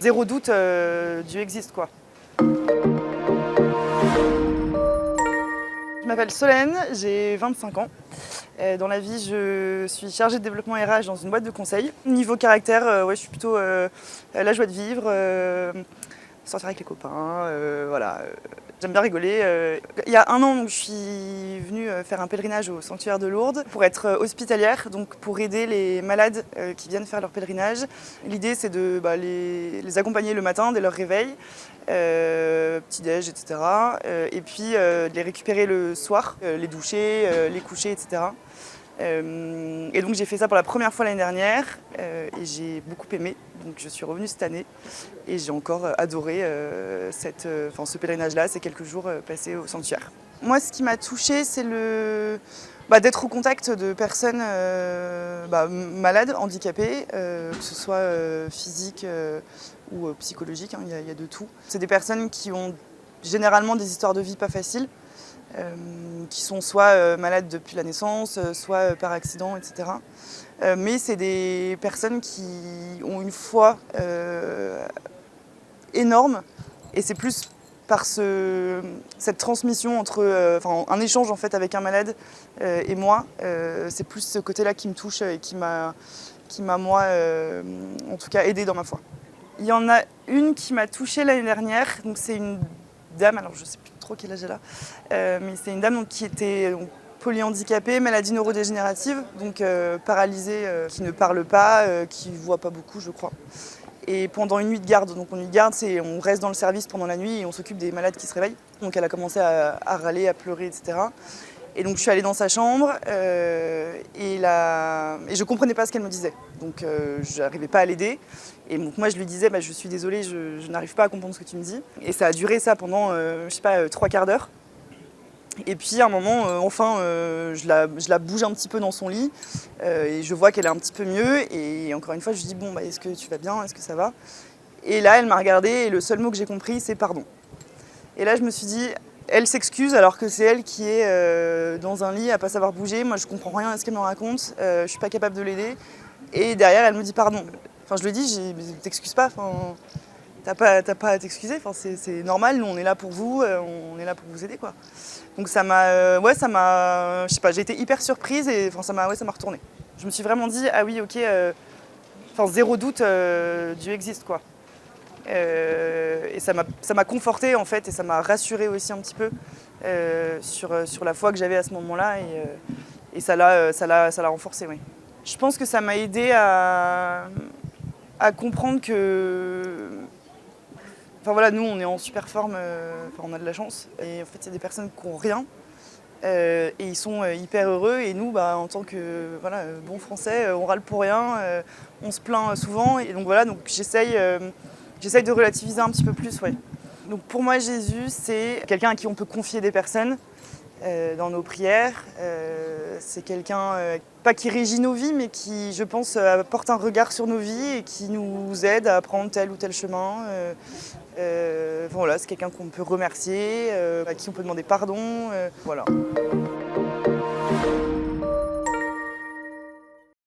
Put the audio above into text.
zéro doute, Dieu existe, quoi. Je m'appelle Solène, j'ai 25 ans. Dans la vie, je suis chargée de développement RH dans une boîte de conseil. Niveau caractère, ouais, je suis plutôt la joie de vivre, sortir avec les copains, voilà. J'aime bien rigoler. Il y a un an, donc, je suis venue faire un pèlerinage au sanctuaire de Lourdes pour être hospitalière, donc pour aider les malades qui viennent faire leur pèlerinage. L'idée, c'est de les accompagner le matin dès leur réveil, petit-déj, etc. Et puis de les récupérer le soir, les doucher, les coucher, etc. Et donc j'ai fait ça pour la première fois l'année dernière et j'ai beaucoup aimé. Donc je suis revenue cette année et j'ai encore adoré ce pèlerinage-là, ces quelques jours passés au sanctuaire. Moi, ce qui m'a touchée, c'est d'être au contact de personnes malades, handicapées, que ce soit physique ou psychologique, hein, il y a de tout. C'est des personnes qui ont généralement des histoires de vie pas faciles, qui sont soit malades depuis la naissance, soit par accident, etc. Mais c'est des personnes qui ont une foi énorme, et c'est plus par cette transmission entre, un échange en fait avec un malade et moi, c'est plus ce côté-là qui me touche et qui m'a moi, en tout cas aidée dans ma foi. Il y en a une qui m'a touchée l'année dernière, donc c'est une dame, alors je sais plus trop quel âge elle a, mais c'est une dame donc, qui était polyhandicapée, maladie neurodégénérative, donc paralysée, qui ne parle pas, qui ne voit pas beaucoup, je crois. Et pendant une nuit de garde, donc une nuit de garde, on reste dans le service pendant la nuit et on s'occupe des malades qui se réveillent. Donc elle a commencé à râler, à pleurer, etc. Et donc je suis allée dans sa chambre et je ne comprenais pas ce qu'elle me disait. Donc je n'arrivais pas à l'aider. Et donc moi je lui disais, je suis désolée, je n'arrive pas à comprendre ce que tu me dis. Et ça a duré ça pendant, 3/4 d'heure. Et puis à un moment, je la bouge un petit peu dans son lit et je vois qu'elle est un petit peu mieux. Et encore une fois, je lui dis, bon, est-ce que tu vas bien, est-ce que ça va? Et là, elle m'a regardée et le seul mot que j'ai compris, c'est pardon. Et là, je me suis dit, elle s'excuse alors que c'est elle qui est dans un lit à pas savoir bouger. Moi, je comprends rien à ce qu'elle me raconte, je suis pas capable de l'aider. Et derrière, elle me dit pardon. Enfin, je lui dis, t'excuses pas, t'as pas à t'excuser, c'est normal, nous on est là pour vous, on est là pour vous aider, quoi. Donc ça m'a, je sais pas, j'ai été hyper surprise et ça m'a retourné. Je me suis vraiment dit, ah oui, ok, zéro doute, Dieu existe, quoi. Et ça m'a confortée en fait, et ça m'a rassurée aussi un petit peu sur la foi que j'avais à ce moment-là, et ça l'a renforcée, oui. Je pense que ça m'a aidée à comprendre que, nous on est en super forme, on a de la chance, et en fait il y a des personnes qui n'ont rien, et ils sont hyper heureux, et nous en tant que bons français, on râle pour rien, on se plaint souvent, et donc j'essaye de relativiser un petit peu plus, ouais. Donc pour moi Jésus, c'est quelqu'un à qui on peut confier des personnes dans nos prières, c'est quelqu'un pas qui régit nos vies, mais qui, je pense, apporte un regard sur nos vies et qui nous aide à prendre tel ou tel chemin. C'est quelqu'un qu'on peut remercier, à qui on peut demander pardon. Voilà.